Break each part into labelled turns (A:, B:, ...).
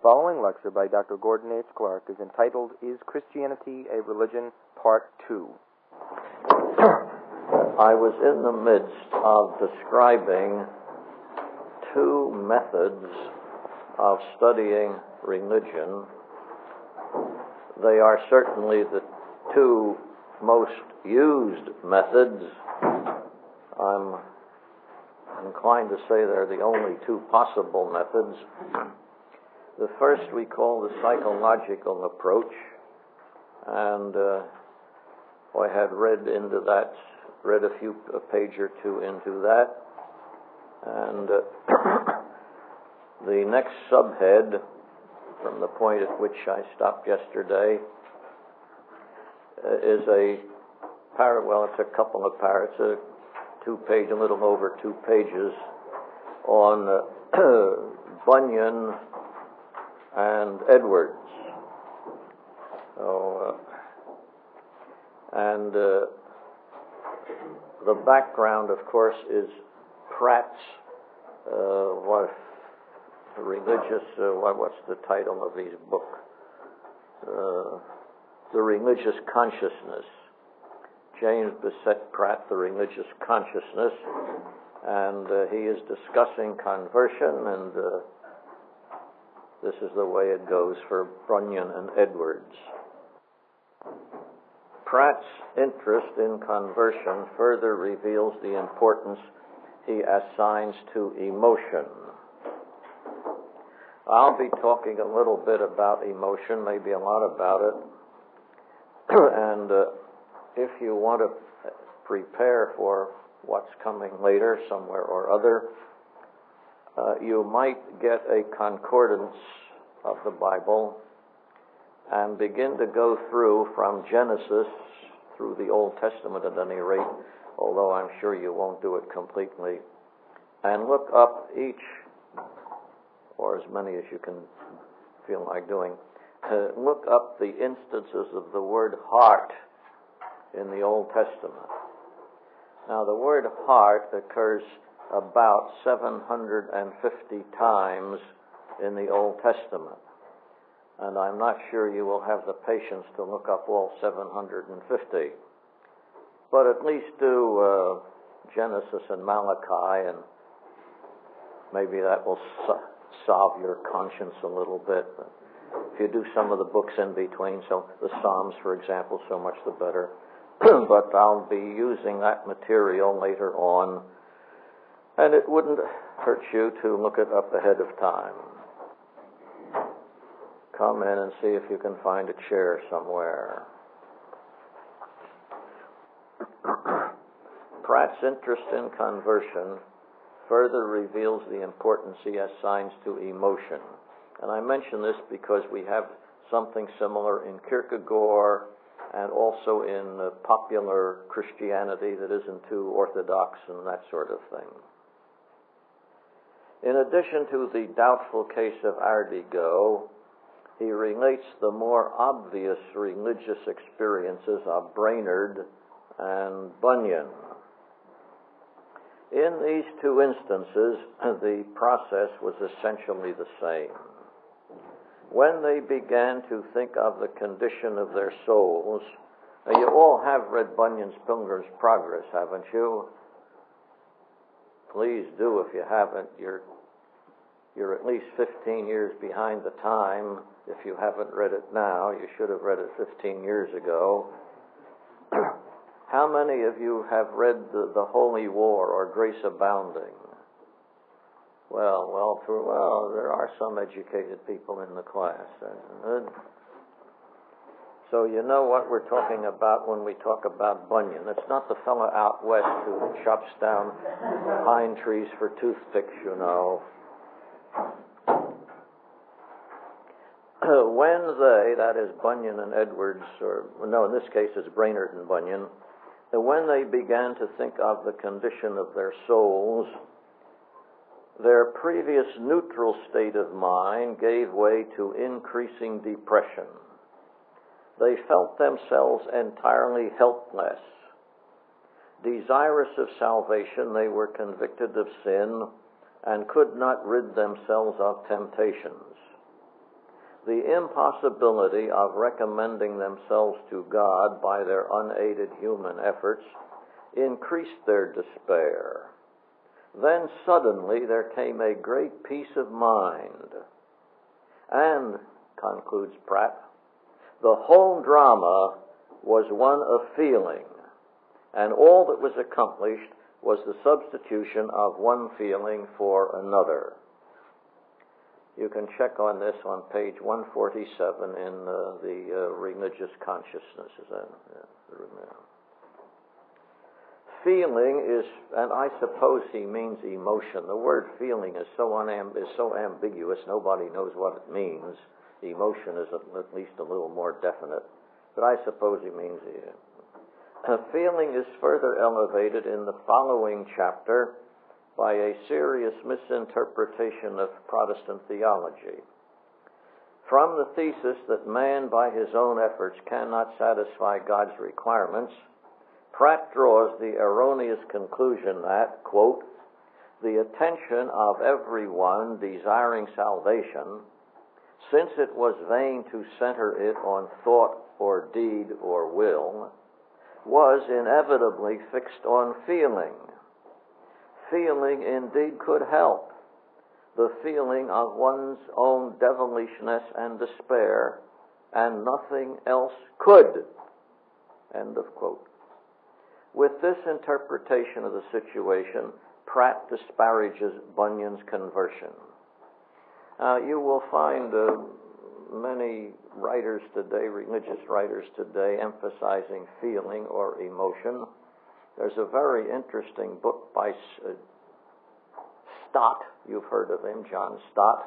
A: following lecture by Dr. Gordon H. Clark is entitled, Is Christianity a Religion? Part 2.
B: I was in the midst of describing two methods of studying religion. They are certainly the two most used methods. I'm inclined to say they're the only two possible methods. The first we call the psychological approach, and I had read a page or two into that, and the next subhead from the point at which I stopped yesterday is it's a couple of it's a little over 2 pages on Bunyan and Edwards. The background, of course, is Pratt's what's the title of his book? The Religious Consciousness. James Bissett Pratt, The Religious Consciousness, and he is discussing conversion, and this is the way it goes for Bunyan and Edwards. Pratt's interest in conversion further reveals the importance he assigns to emotion. I'll be talking a little bit about emotion, maybe a lot about it, and if you want to prepare for what's coming later, somewhere or other, you might get a concordance of the Bible and begin to go through from Genesis through the Old Testament at any rate, although I'm sure you won't do it completely, and look up each, or as many as you can feel like doing, look up the instances of the word heart in the Old Testament. Now, the word heart occurs about 750 times in the Old Testament, and I'm not sure you will have the patience to look up all 750, but at least do Genesis and Malachi, and maybe that will solve your conscience a little bit. If you do some of the books in between, so the Psalms, for example, so much the better. But I'll be using that material later on, and it wouldn't hurt you to look it up ahead of time. Come in and see if you can find a chair somewhere. Pratt's interest in conversion further reveals the importance he assigns to emotion. And I mention this because we have something similar in Kierkegaard and also in popular Christianity that isn't too orthodox and that sort of thing. In addition to the doubtful case of Ardigo, he relates the more obvious religious experiences of Brainerd and Bunyan. In these two instances, the process was essentially the same. When they began to think of the condition of their souls, now you all have read Bunyan's Pilgrim's Progress, haven't you? Please do if you haven't. You're at least 15 years behind the time. If you haven't read it now, you should have read it 15 years ago. How many of you have read the Holy War or Grace Abounding? Well, there are some educated people in the class. So you know what we're talking about when we talk about Bunyan. It's not the fellow out west who chops down pine trees for toothpicks, you know. When they, that is Bunyan and Edwards, in this case it's Brainerd and Bunyan, when they began to think of the condition of their souls, their previous neutral state of mind gave way to increasing depression. They felt themselves entirely helpless. Desirous of salvation, they were convicted of sin and could not rid themselves of temptations. the impossibility of recommending themselves to God by their unaided human efforts increased their despair. Then suddenly there came a great peace of mind. And, concludes Pratt, the whole drama was one of feeling, and all that was accomplished was the substitution of one feeling for another. You can check on this on page 147 in the Religious Consciousness. Feeling is, and I suppose he means emotion. The word feeling is so ambiguous, nobody knows what it means. Emotion is at least a little more definite, but I suppose he means feeling is further elevated in the following chapter by a serious misinterpretation of Protestant theology. From the thesis that man by his own efforts cannot satisfy God's requirements, Pratt draws the erroneous conclusion that, quote, the attention of everyone desiring salvation, since it was vain to center it on thought or deed or will, was inevitably fixed on feeling. Feeling indeed could help. The feeling of one's own devilishness and despair, and nothing else could. End of quote. With this interpretation of the situation, Pratt disparages Bunyan's conversion. You will find many writers today, religious writers today, emphasizing feeling or emotion. There's a very interesting book by Stott. You've heard of him, John Stott.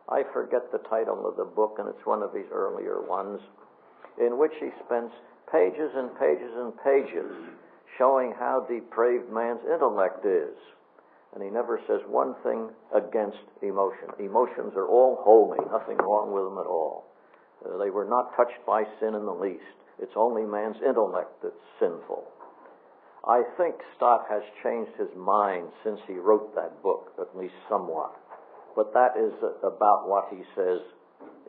B: I forget the title of the book, and it's one of his earlier ones, in which he spends pages and pages and pages showing how depraved man's intellect is. And he never says one thing against emotion. Emotions are all holy, nothing wrong with them at all. They were not touched by sin in the least. It's only man's intellect that's sinful. I think Stott has changed his mind since he wrote that book, at least somewhat. But that is about what he says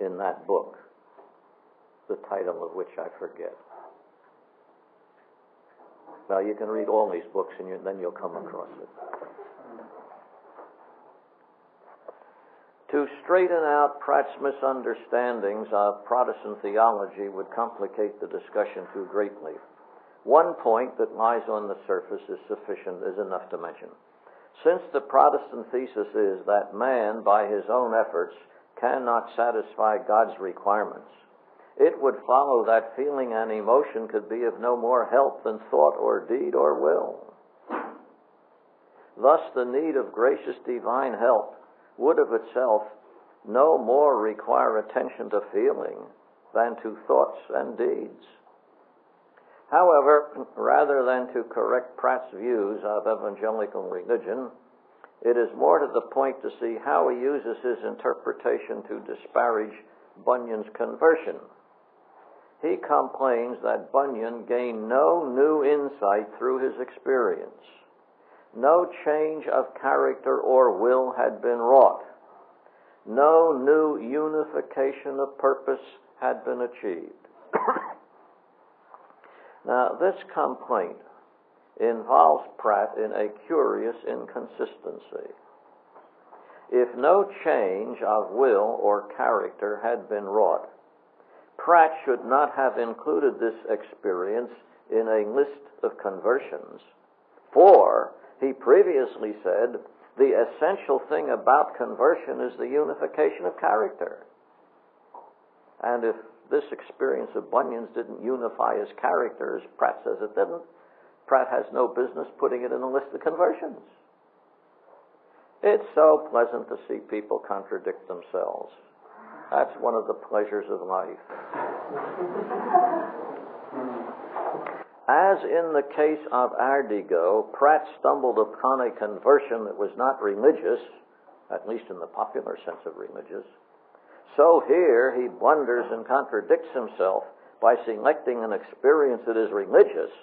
B: in that book, the title of which I forget. Now, you can read all these books, and then you'll come across it. To straighten out Pratt's misunderstandings of Protestant theology would complicate the discussion too greatly. One point that lies on the surface is enough to mention. Since the Protestant thesis is that man, by his own efforts, cannot satisfy God's requirements, it would follow that feeling and emotion could be of no more help than thought or deed or will. Thus, the need of gracious divine help would of itself no more require attention to feeling than to thoughts and deeds. However, rather than to correct Pratt's views of evangelical religion, it is more to the point to see how he uses his interpretation to disparage Bunyan's conversion. He complains that Bunyan gained no new insight through his experience. No change of character or will had been wrought. No new unification of purpose had been achieved. Now, this complaint involves Pratt in a curious inconsistency. If no change of will or character had been wrought, Pratt should not have included this experience in a list of conversions, for he previously said the essential thing about conversion is the unification of character. And if this experience of Bunyan's didn't unify his character, as Pratt says it didn't, Pratt has no business putting it in a list of conversions. It's so pleasant to see people contradict themselves. That's one of the pleasures of life. As in the case of Ardigo, Pratt stumbled upon a conversion that was not religious, at least in the popular sense of religious. So here he blunders and contradicts himself by selecting an experience that is religious,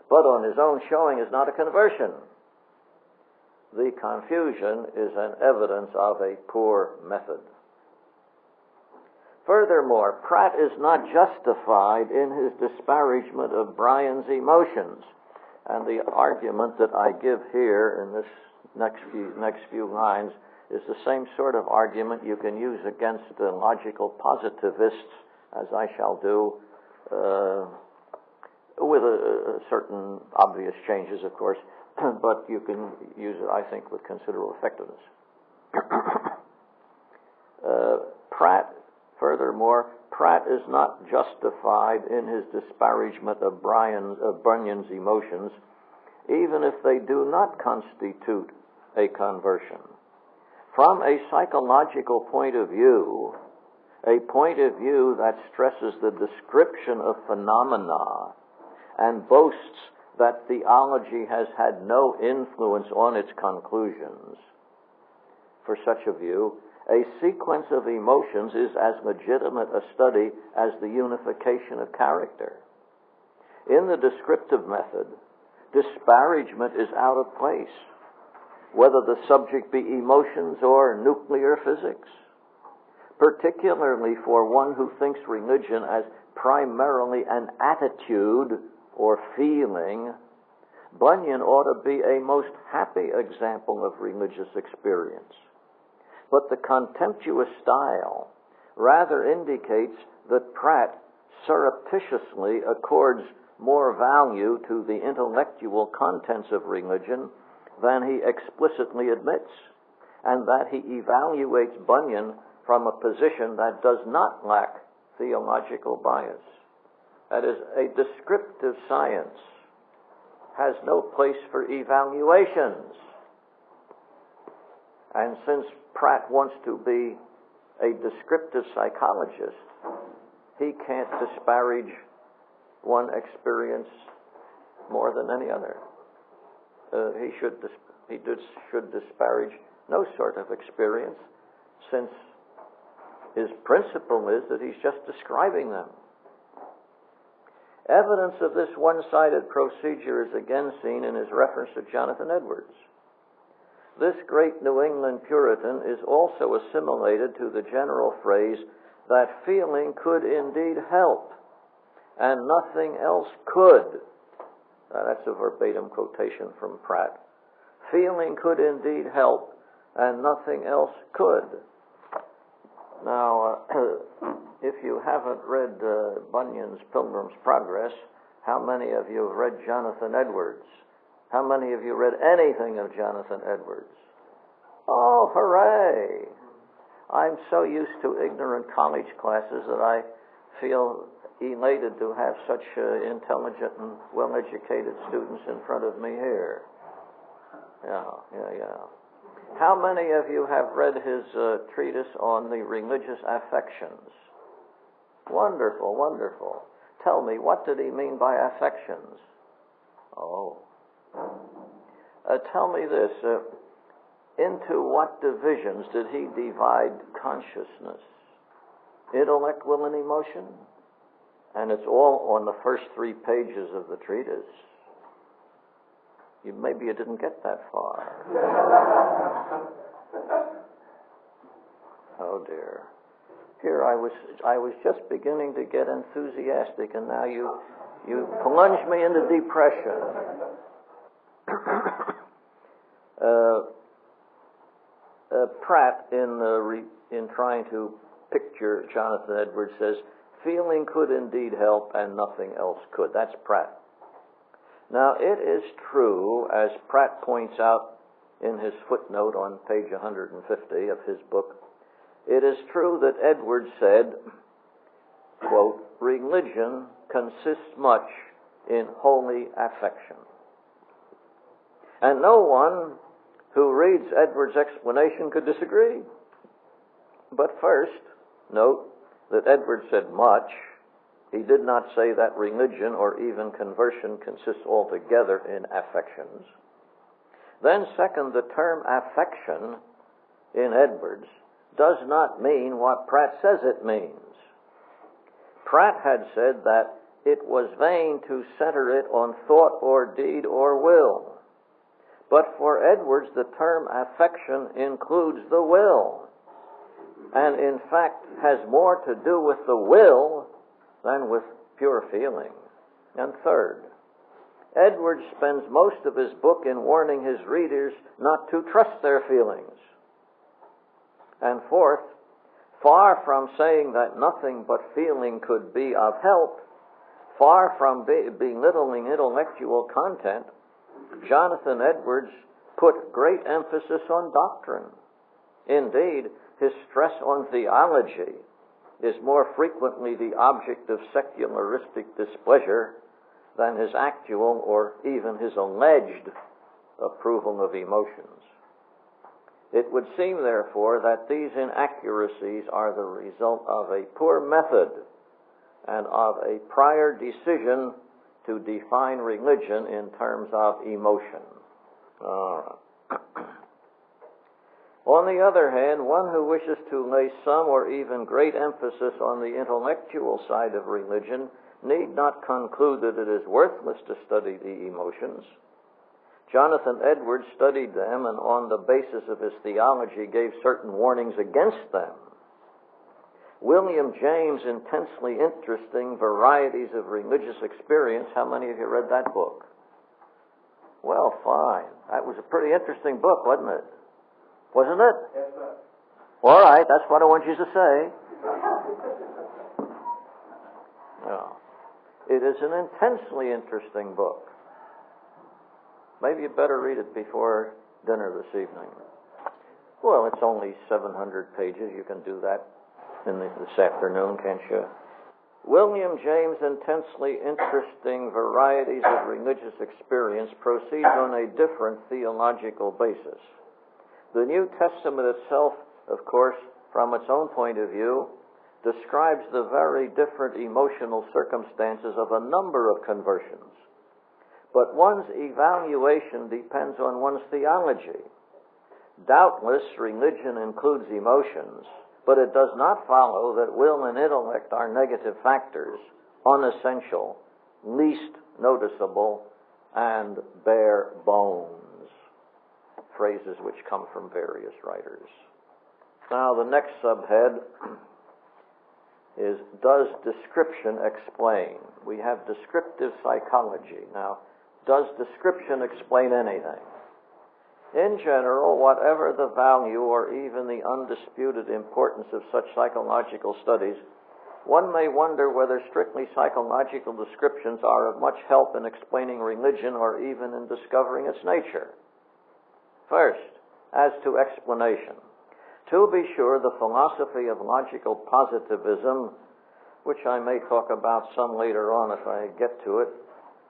B: but on his own showing is not a conversion. The confusion is an evidence of a poor method. Furthermore, Pratt is not justified in his disparagement of Bryan's emotions. And the argument that I give here in this next few lines is the same sort of argument you can use against the logical positivists, as I shall do, with certain obvious changes, of course, but you can use it, I think, with considerable effectiveness. Furthermore, Pratt is not justified in his disparagement of Bunyan's emotions, even if they do not constitute a conversion. From a psychological point of view, a point of view that stresses the description of phenomena and boasts that theology has had no influence on its conclusions, for such a view, a sequence of emotions is as legitimate a study as the unification of character. In the descriptive method, disparagement is out of place, whether the subject be emotions or nuclear physics, particularly for one who thinks religion as primarily an attitude or feeling. Bunyan ought to be a most happy example of religious experience. But the contemptuous style rather indicates that Pratt surreptitiously accords more value to the intellectual contents of religion than he explicitly admits, and that he evaluates Bunyan from a position that does not lack theological bias. That is, a descriptive science has no place for evaluations. And since Pratt wants to be a descriptive psychologist, he can't disparage one experience more than any other. He should disparage no sort of experience, since his principle is that he's just describing them. Evidence of this one-sided procedure is again seen in his reference to Jonathan Edwards. This great New England Puritan is also assimilated to the general phrase that feeling could indeed help, and nothing else could. Now, that's a verbatim quotation from Pratt. Feeling could indeed help, and nothing else could. Now, if you haven't read Bunyan's Pilgrim's Progress, how many of you have read Jonathan Edwards? How many of you read anything of Jonathan Edwards? Oh, hooray! I'm so used to ignorant college classes that I feel elated to have such intelligent and well-educated students in front of me here. Yeah. How many of you have read his treatise on the religious affections? Wonderful, wonderful. Tell me, what did he mean by affections? Oh. Tell me this, into what divisions did he divide consciousness? Intellect, will, and emotion? And it's all on the first 3 pages of the treatise. Maybe you didn't get that far. Oh dear. Here I was just beginning to get enthusiastic, and now you plunge me into depression. Pratt, in trying to picture Jonathan Edwards, says, feeling could indeed help and nothing else could. That's Pratt. Now, it is true, as Pratt points out in his footnote on page 150 of his book, it is true that Edwards said, quote, religion consists much in holy affection. And no one who reads Edwards' explanation could disagree. But first, note that Edwards said much. He did not say that religion or even conversion consists altogether in affections. Then second, the term affection in Edwards does not mean what Pratt says it means. Pratt had said that it was vain to center it on thought or deed or will. But for Edwards, the term affection includes the will. and in fact has more to do with the will than with pure feeling. And third, Edwards spends most of his book in warning his readers not to trust their feelings. And fourth, far from saying that nothing but feeling could be of help, far from belittling intellectual content, Jonathan Edwards put great emphasis on doctrine. Indeed, his stress on theology is more frequently the object of secularistic displeasure than his actual or even his alleged approval of emotions. It would seem, therefore, that these inaccuracies are the result of a poor method and of a prior decision to define religion in terms of emotion. All right. On the other hand, one who wishes to lay some or even great emphasis on the intellectual side of religion need not conclude that it is worthless to study the emotions. Jonathan Edwards studied them and on the basis of his theology gave certain warnings against them. William James' intensely interesting Varieties of Religious Experience. How many of you read that book? Well, fine. That was a pretty interesting book, wasn't it? Wasn't it?
A: Yes, sir.
B: All right, that's what I want you to say. No. It is an intensely interesting book. Maybe you better read it before dinner this evening. Well, it's only 700 pages. You can do that this afternoon, can't you? William James' intensely interesting Varieties of Religious Experience proceeds on a different theological basis. The New Testament itself, of course, from its own point of view, describes the very different emotional circumstances of a number of conversions. But one's evaluation depends on one's theology. Doubtless, religion includes emotions, but it does not follow that will and intellect are negative factors, unessential, least noticeable, and bare bones. Phrases which come from various writers. Now, the next subhead is, does description explain? We have descriptive psychology. Now, does description explain anything? In general, whatever the value or even the undisputed importance of such psychological studies, one may wonder whether strictly psychological descriptions are of much help in explaining religion or even in discovering its nature. First, as to explanation. To be sure, the philosophy of logical positivism, which I may talk about some later on if I get to it,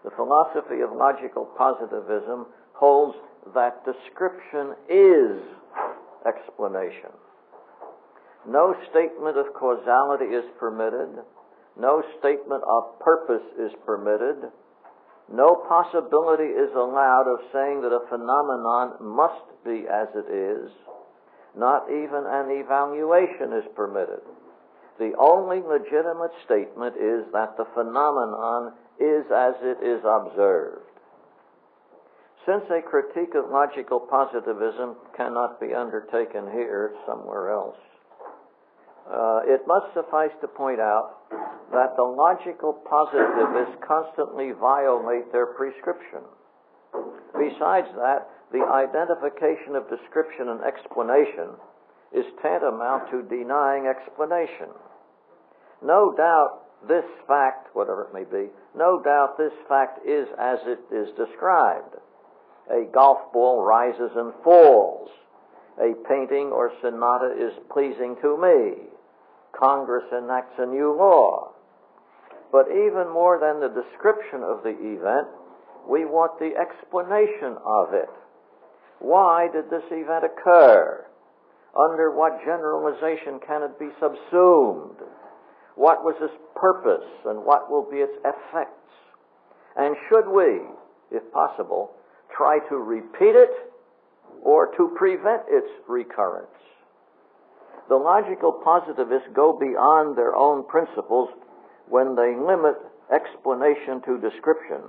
B: the philosophy of logical positivism holds that description is explanation. No statement of causality is permitted. No statement of purpose is permitted. No possibility is allowed of saying that a phenomenon must be as it is. Not even an evaluation is permitted. The only legitimate statement is that the phenomenon is as it is observed. Since a critique of logical positivism cannot be undertaken here, somewhere else, it must suffice to point out that the logical positivists constantly violate their prescription. Besides that, the identification of description and explanation is tantamount to denying explanation. No doubt this fact, whatever it may be, no doubt this fact is as it is described. A golf ball rises and falls. A painting or sonata is pleasing to me. Congress enacts a new law. But even more than the description of the event, we want the explanation of it. Why did this event occur? Under what generalization can it be subsumed? What was its purpose and what will be its effects? And should we, if possible, try to repeat it or to prevent its recurrence? The logical positivists go beyond their own principles when they limit explanation to description,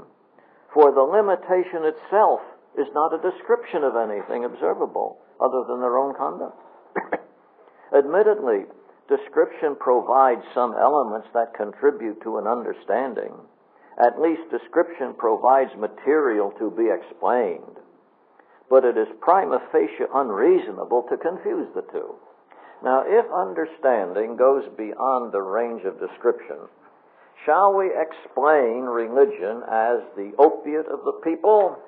B: for the limitation itself is not a description of anything observable other than their own conduct. Admittedly, description provides some elements that contribute to an understanding. At least description provides material to be explained. But it is prima facie unreasonable to confuse the two. Now, if understanding goes beyond the range of description, shall we explain religion as the opiate of the people?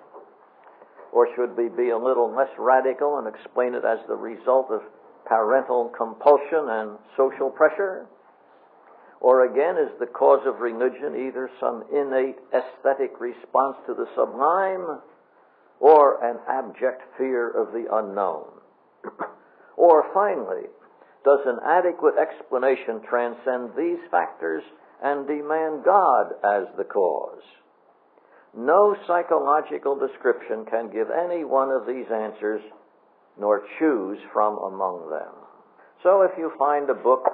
B: Or should we be a little less radical and explain it as the result of parental compulsion and social pressure? Or again, is the cause of religion either some innate aesthetic response to the sublime or an abject fear of the unknown? Or finally, does an adequate explanation transcend these factors and demand God as the cause? No psychological description can give any one of these answers, nor choose from among them. So if you find a book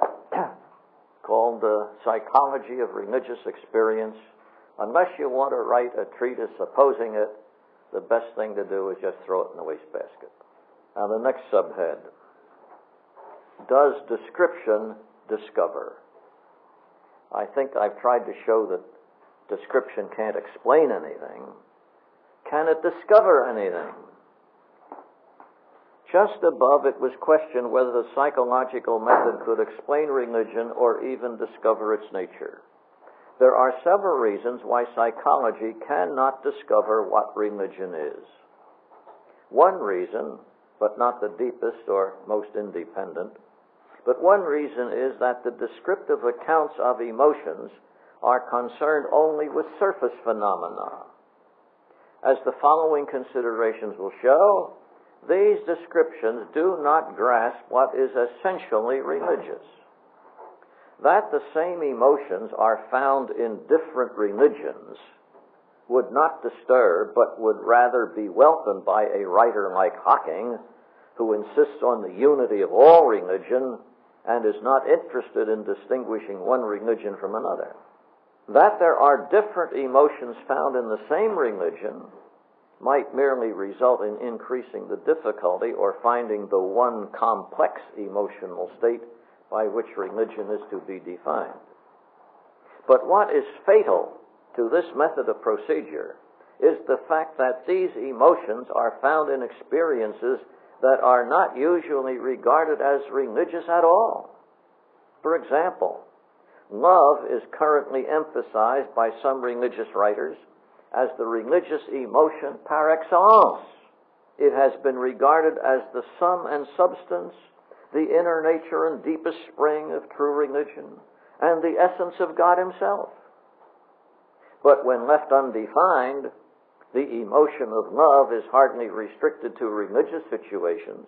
B: called The Psychology of Religious Experience, unless you want to write a treatise opposing it, the best thing to do is just throw it in the wastebasket. Now the next subhead, does description discover? I think I've tried to show that description can't explain anything. Can it discover anything? Just above, it was questioned whether the psychological method could explain religion or even discover its nature. There are several reasons why psychology cannot discover what religion is. One reason, but not the deepest or most independent, but one reason is that the descriptive accounts of emotions are concerned only with surface phenomena. As the following considerations will show, these descriptions do not grasp what is essentially religious. That the same emotions are found in different religions would not disturb, but would rather be welcomed by a writer like Hocking, who insists on the unity of all religion and is not interested in distinguishing one religion from another. That there are different emotions found in the same religion might merely result in increasing the difficulty or finding the one complex emotional state by which religion is to be defined. But what is fatal to this method of procedure is the fact that these emotions are found in experiences that are not usually regarded as religious at all. For example, love is currently emphasized by some religious writers as the religious emotion par excellence. It has been regarded as the sum and substance, the inner nature and deepest spring of true religion, and the essence of God Himself. But when left undefined, the emotion of love is hardly restricted to religious situations.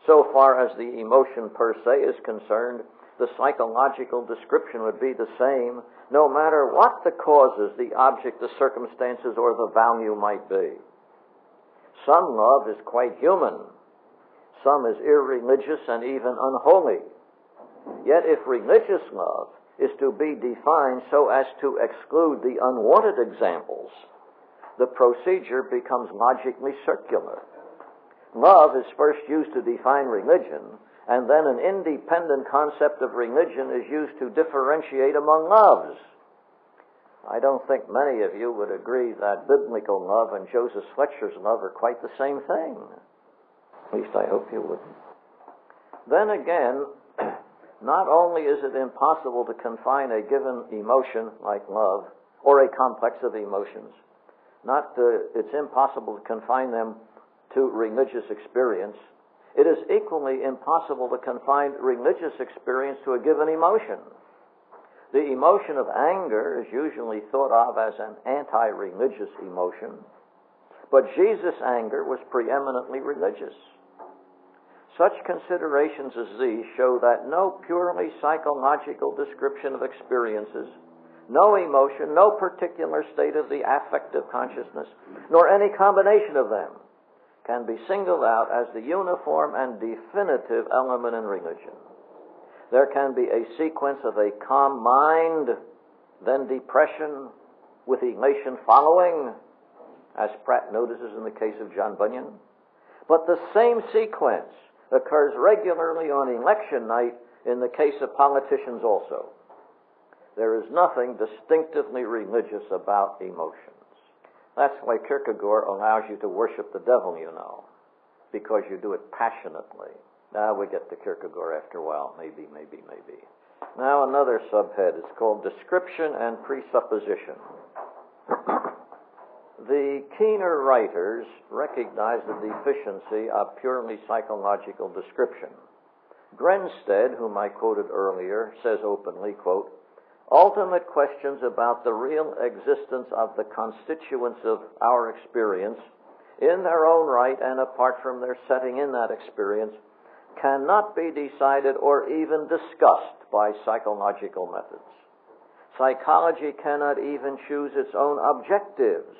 B: So far as the emotion per se is concerned, the psychological description would be the same, no matter what the causes, the object, the circumstances, or the value might be. Some love is quite human. Some is irreligious and even unholy. Yet if religious love is to be defined so as to exclude the unwanted examples, the procedure becomes logically circular. Love is first used to define religion, and then an independent concept of religion is used to differentiate among loves. I don't think many of you would agree that biblical love and Joseph Fletcher's love are quite the same thing. At least I hope you wouldn't. Then again, not only is it impossible to confine a given emotion like love, or a complex of emotions, it's impossible to confine them to religious experience. It is equally impossible to confine religious experience to a given emotion. The emotion of anger is usually thought of as an anti-religious emotion, but Jesus' anger was preeminently religious. Such considerations as these show that no purely psychological description of experiences, no emotion, no particular state of the affective consciousness, nor any combination of them can be singled out as the uniform and definitive element in religion. There can be a sequence of a calm mind, then depression, with elation following, as Pratt notices in the case of John Bunyan. But the same sequence occurs regularly on election night in the case of politicians also. There is nothing distinctively religious about emotions. That's why Kierkegaard allows you to worship the devil, you know, because you do it passionately. Now we get to Kierkegaard after a while, maybe. Now another subhead is called Description and Presupposition. The keener writers recognize the deficiency of purely psychological description. Grenstead, whom I quoted earlier, says openly, quote, ultimate questions about the real existence of the constituents of our experience, in their own right and apart from their setting in that experience, cannot be decided or even discussed by psychological methods. Psychology cannot even choose its own objectives,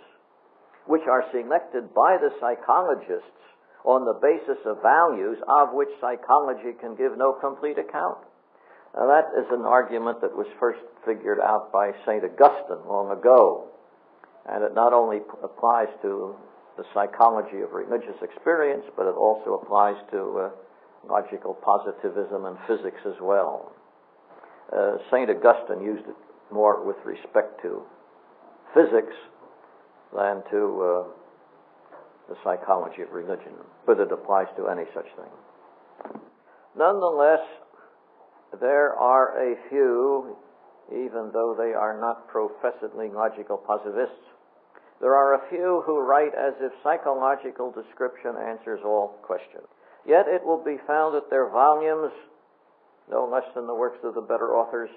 B: which are selected by the psychologists on the basis of values of which psychology can give no complete account. Now, that is an argument that was first figured out by St. Augustine long ago, and it not only applies to the psychology of religious experience, but it also applies to logical positivism and physics as well. St. Augustine used it more with respect to physics than to the psychology of religion, but it applies to any such thing. Nonetheless, there are a few, even though they are not professedly logical positivists, there are a few who write as if psychological description answers all questions. Yet it will be found that their volumes, no less than the works of the better authors,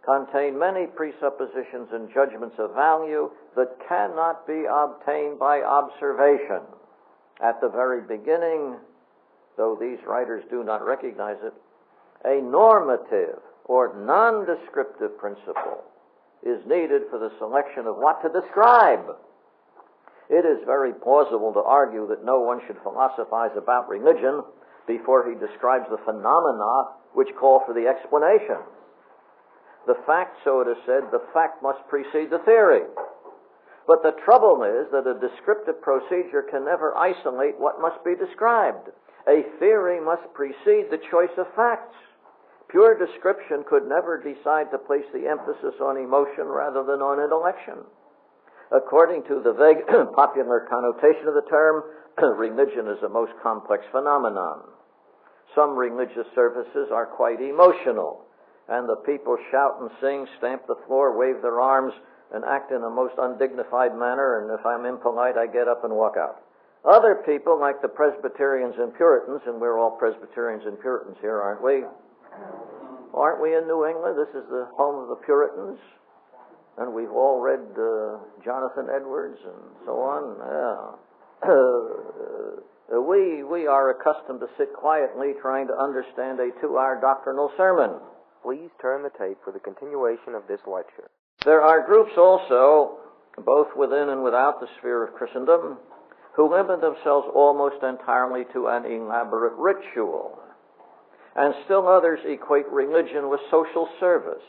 B: contain many presuppositions and judgments of value that cannot be obtained by observation. At the very beginning, though these writers do not recognize it, a normative or non-descriptive principle is needed for the selection of what to describe. It is very plausible to argue that no one should philosophize about religion before he describes the phenomena which call for the explanation. The fact, so it is said, the fact must precede the theory. But the trouble is that a descriptive procedure can never isolate what must be described. A theory must precede the choice of facts. Pure description could never decide to place the emphasis on emotion rather than on intellection. According to the vague popular connotation of the term, religion is a most complex phenomenon. Some religious services are quite emotional, and the people shout and sing, stamp the floor, wave their arms, and act in a most undignified manner, and if I'm impolite, I get up and walk out. Other people, like the Presbyterians and Puritans, and we're all Presbyterians and Puritans here, aren't we? Aren't we in New England? This is the home of the Puritans, and we've all read Jonathan Edwards and so on. We are accustomed to sit quietly trying to understand a 2-hour doctrinal sermon.
A: Please turn the tape for the continuation of this lecture.
B: There are groups also, both within and without the sphere of Christendom, who limit themselves almost entirely to an elaborate ritual. And still others equate religion with social service.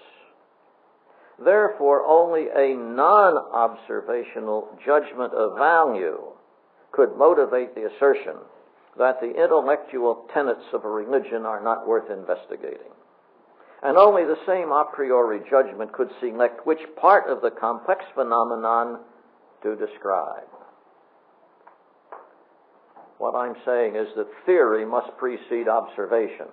B: Therefore, only a non-observational judgment of value could motivate the assertion that the intellectual tenets of a religion are not worth investigating. And only the same a priori judgment could select which part of the complex phenomenon to describe. What I'm saying is that theory must precede observation.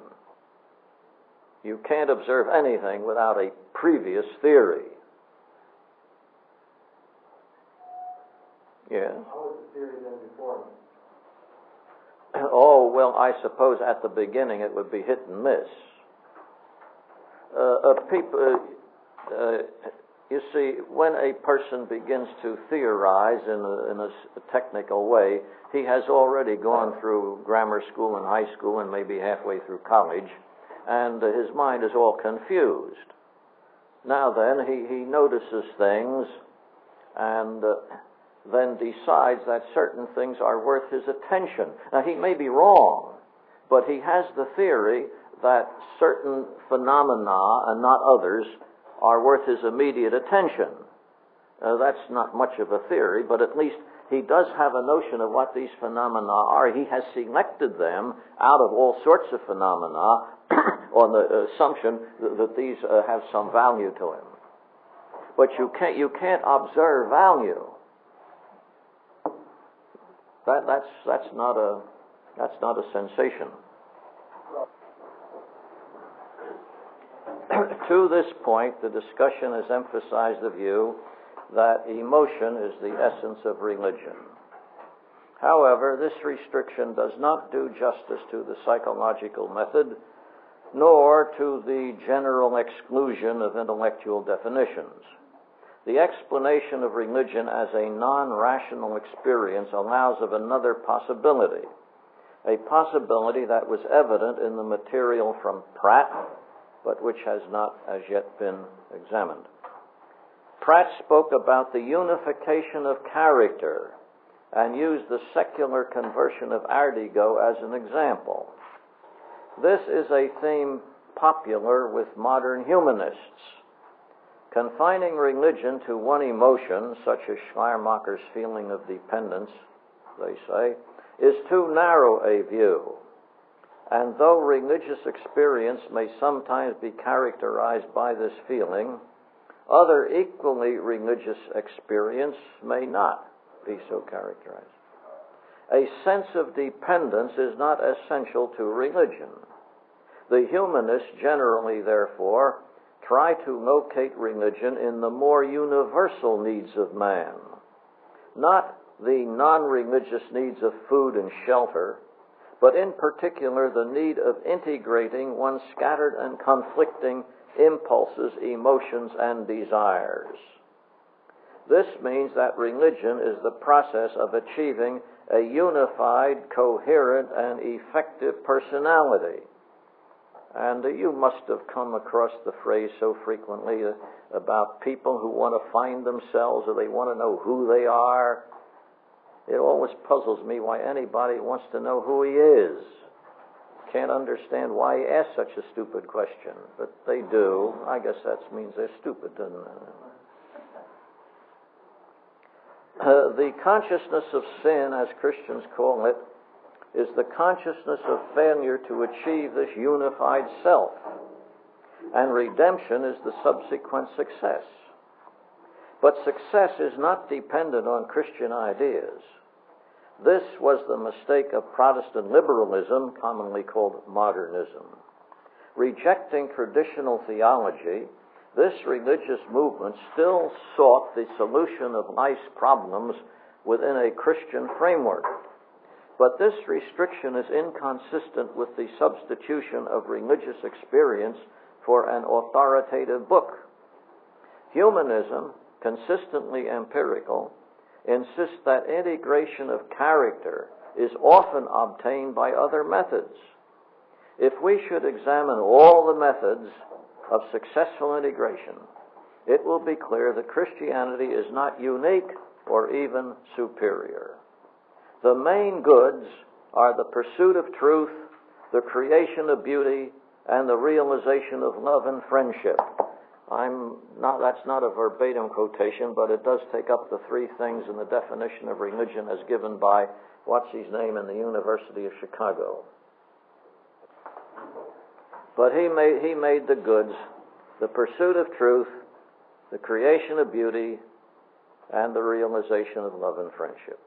B: You can't observe anything without a previous theory. Yes?
C: How was the theory then before?
B: Oh, well, I suppose at the beginning it would be hit and miss. You see, when a person begins to theorize in a technical way, he has already gone through grammar school and high school and maybe halfway through college, and his mind is all confused. Now then, he notices things and then decides that certain things are worth his attention. Now, he may be wrong, but he has the theory that certain phenomena and not others are worth his immediate attention. That's not much of a theory, but at least he does have a notion of what these phenomena are. He has selected them out of all sorts of phenomena on the assumption that these have some value to him. But you can't observe value. That's not a sensation. To this point, the discussion has emphasized the view that emotion is the essence of religion. However, this restriction does not do justice to the psychological method, nor to the general exclusion of intellectual definitions. The explanation of religion as a non-rational experience allows of another possibility, a possibility that was evident in the material from Pratt, but which has not as yet been examined. Pratt spoke about the unification of character and used the secular conversion of Ardigo as an example. This is a theme popular with modern humanists. Confining religion to one emotion, such as Schleiermacher's feeling of dependence, they say, is too narrow a view. And though religious experience may sometimes be characterized by this feeling, other equally religious experience may not be so characterized. A sense of dependence is not essential to religion. The humanists generally, therefore, try to locate religion in the more universal needs of man, not the non-religious needs of food and shelter, but in particular the need of integrating one's scattered and conflicting impulses, emotions, and desires. This means that religion is the process of achieving a unified, coherent, and effective personality. And you must have come across the phrase so frequently about people who want to find themselves, or they want to know who they are. It always puzzles me why anybody wants to know who he is. Can't understand why he asks such a stupid question, but they do. I guess that means they're stupid, doesn't it? The consciousness of sin, as Christians call it, is the consciousness of failure to achieve this unified self, and redemption is the subsequent success. But success is not dependent on Christian ideas. This was the mistake of Protestant liberalism, commonly called modernism. Rejecting traditional theology, this religious movement still sought the solution of life's problems within a Christian framework. But this restriction is inconsistent with the substitution of religious experience for an authoritative book. Humanism, consistently empirical, insists that integration of character is often obtained by other methods. If we should examine all the methods of successful integration, it will be clear that Christianity is not unique or even superior. The main goods are the pursuit of truth, the creation of beauty, and the realization of love and friendship. That's not a verbatim quotation, but it does take up the three things in the definition of religion as given by what's-his-name in the University of Chicago. But he made the goods the pursuit of truth, the creation of beauty, and the realization of love and friendship.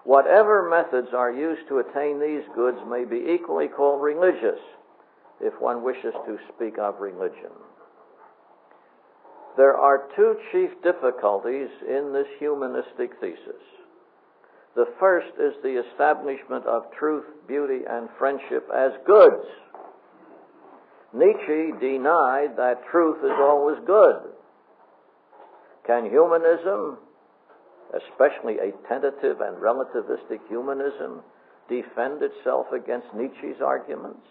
B: Whatever methods are used to attain these goods may be equally called religious, if one wishes to speak of religion. There are two chief difficulties in this humanistic thesis. The first is the establishment of truth, beauty, and friendship as goods. Nietzsche denied that truth is always good. Can humanism, especially a tentative and relativistic humanism, defend itself against Nietzsche's arguments?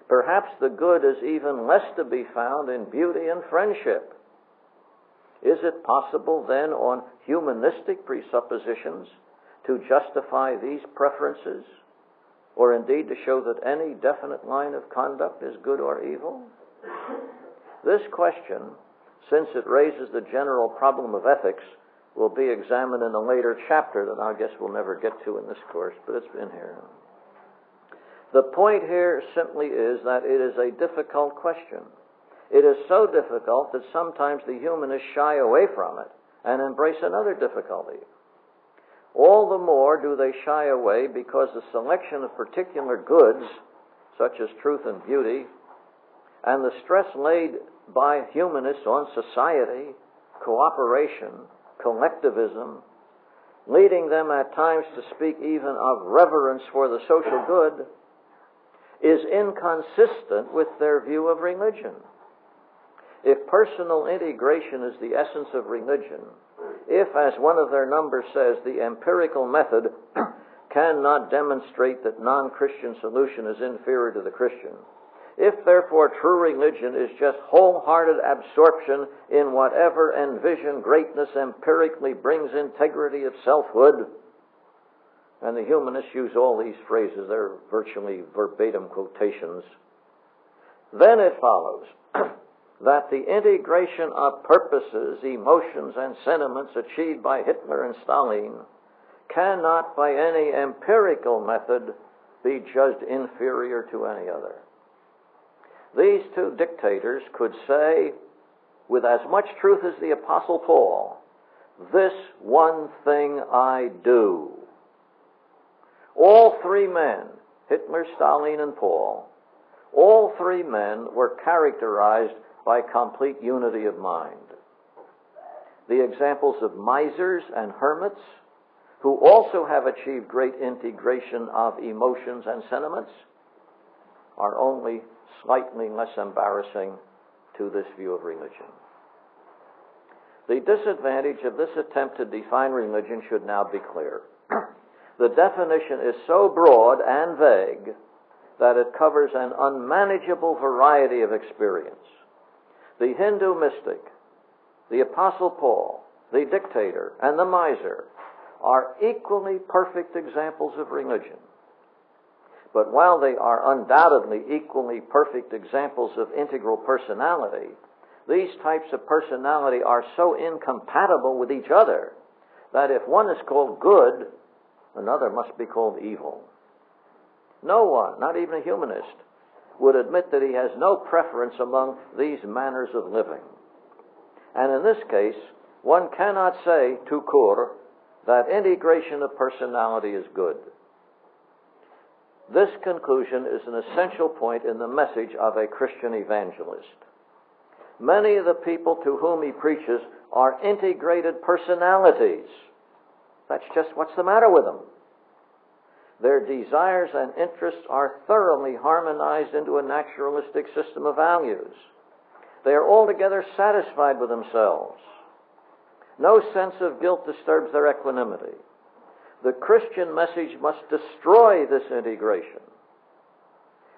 B: Perhaps the good is even less to be found in beauty and friendship. Is it possible then, on humanistic presuppositions, to justify these preferences, or indeed to show that any definite line of conduct is good or evil? This question, since it raises the general problem of ethics, will be examined in a later chapter that I guess we'll never get to in this course, but it's in here. The point here simply is that it is a difficult question. It is so difficult that sometimes the humanists shy away from it and embrace another difficulty. All the more do they shy away because the selection of particular goods, such as truth and beauty, and the stress laid by humanists on society, cooperation, collectivism, leading them at times to speak even of reverence for the social good, is inconsistent with their view of religion. If personal integration is the essence of religion, if, as one of their numbers says, the empirical method cannot demonstrate that non-Christian solution is inferior to the Christian, if therefore true religion is just wholehearted absorption in whatever envisioned greatness empirically brings integrity of selfhood, and the humanists use all these phrases, they're virtually verbatim quotations, then it follows that the integration of purposes, emotions, and sentiments achieved by Hitler and Stalin cannot by any empirical method be judged inferior to any other. These two dictators could say, with as much truth as the Apostle Paul, "This one thing I do." All three men, Hitler, Stalin, and Paul, all three men were characterized by complete unity of mind. The examples of misers and hermits, who also have achieved great integration of emotions and sentiments, are only slightly less embarrassing to this view of religion. The disadvantage of this attempt to define religion should now be clear. The definition is so broad and vague that it covers an unmanageable variety of experience. The Hindu mystic, the Apostle Paul, the dictator, and the miser are equally perfect examples of religion. But while they are undoubtedly equally perfect examples of integral personality, these types of personality are so incompatible with each other that if one is called good, another must be called evil. No one, not even a humanist, would admit that he has no preference among these manners of living. And in this case, one cannot say, tout court, that integration of personality is good. This conclusion is an essential point in the message of a Christian evangelist. Many of the people to whom he preaches are integrated personalities. That's just what's the matter with them. Their desires and interests are thoroughly harmonized into a naturalistic system of values. They are altogether satisfied with themselves. No sense of guilt disturbs their equanimity. The Christian message must destroy this integration.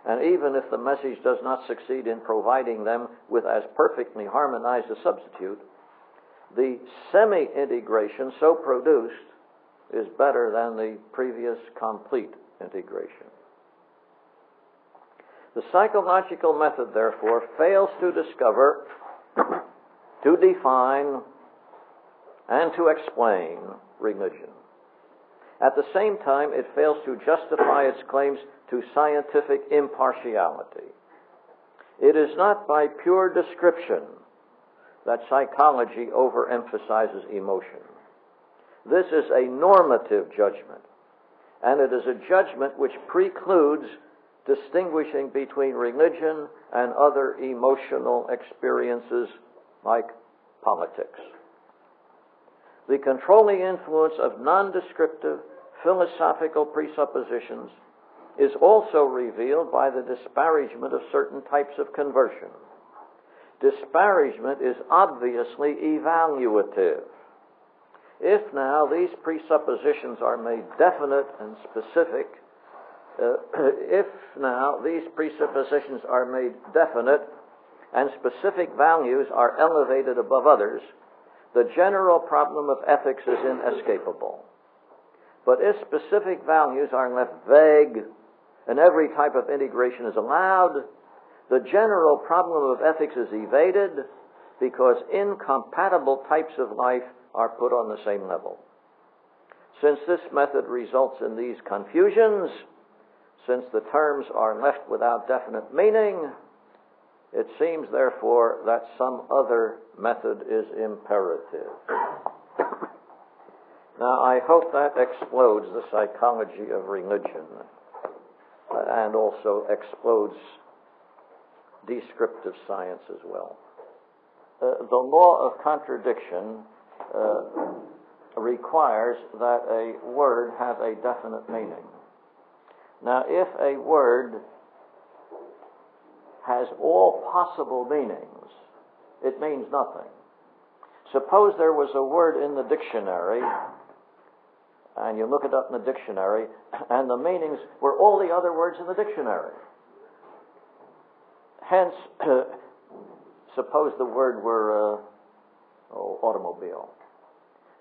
B: And even if the message does not succeed in providing them with as perfectly harmonized a substitute, the semi-integration so produced is better than the previous complete integration. The psychological method, therefore, fails to discover, to define, and to explain religion. At the same time, it fails to justify its claims to scientific impartiality. It is not by pure description that psychology overemphasizes emotion. This is a normative judgment, and it is a judgment which precludes distinguishing between religion and other emotional experiences like politics. The controlling influence of non-descriptive philosophical presuppositions is also revealed by the disparagement of certain types of conversion. Disparagement is obviously evaluative. If now these presuppositions are made definite and specific, and specific values are elevated above others, the general problem of ethics is inescapable. But if specific values are left vague and every type of integration is allowed, the general problem of ethics is evaded because incompatible types of life are put on the same level. Since this method results in these confusions, since the terms are left without definite meaning, it seems, therefore, that some other method is imperative. Now, I hope that explodes the psychology of religion and also explodes descriptive science as well. The law of contradiction requires that a word have a definite meaning. Now, if a word has all possible meanings, it means nothing. Suppose there was a word in the dictionary, and you look it up in the dictionary, and the meanings were all the other words in the dictionary. Hence, suppose the word were automobile.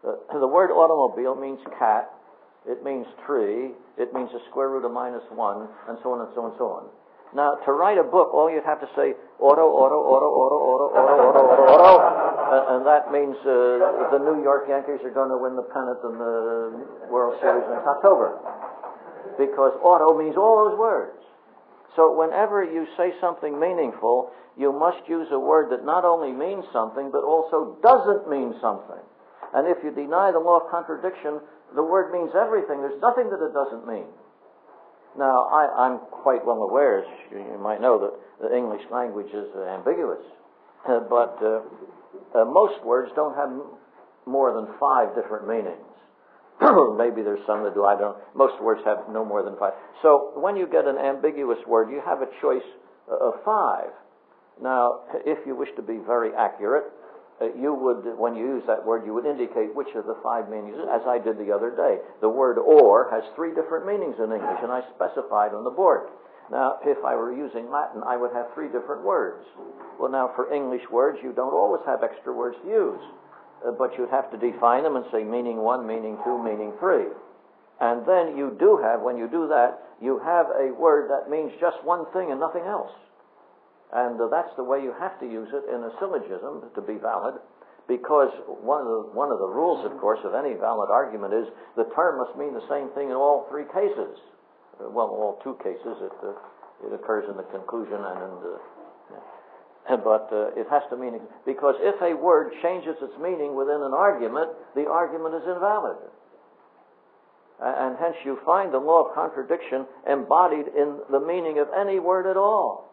B: The word automobile means cat, it means tree, it means the square root of -1, and so on and so on and so on. Now, to write a book, all you'd have to say auto, and that means the New York Yankees are going to win the pennant in the World Series next October. Because auto means all those words. So whenever you say something meaningful, you must use a word that not only means something, but also doesn't mean something. And if you deny the law of contradiction, the word means everything. There's nothing that it doesn't mean. Now, I'm quite well aware, as you might know, that the English language is ambiguous. But most words don't have more than 5 different meanings. Maybe there's some that do, I don't know. Most words have no more than 5. So when you get an ambiguous word, you have a choice of 5. Now, if you wish to be very accurate, you would, when you use that word, you would indicate which of the 5 meanings, as I did the other day. The word or has 3 different meanings in English, and I specified on the board. Now, if I were using Latin, I would have 3 different words. Well, now, for English words, you don't always have extra words to use. But you'd have to define them and say meaning 1, meaning 2, meaning 3. And then you do have, when you do that, you have a word that means just one thing and nothing else. And that's the way you have to use it in a syllogism to be valid, because one of the rules, of course, of any valid argument is the term must mean the same thing in all 3 cases. Well, all 2 cases. It occurs in the conclusion and in the... But it has to mean... Because if a word changes its meaning within an argument, the argument is invalid. And hence you find the law of contradiction embodied in the meaning of any word at all.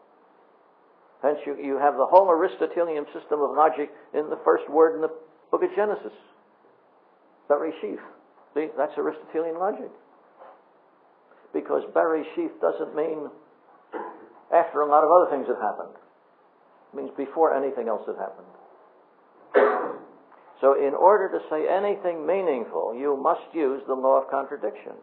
B: Hence you have the whole Aristotelian system of logic in the first word in the book of Genesis. Bereshith. See, that's Aristotelian logic. Because Bereshith doesn't mean after a lot of other things have happened. It means before anything else had happened. So in order to say anything meaningful, you must use the law of contradiction.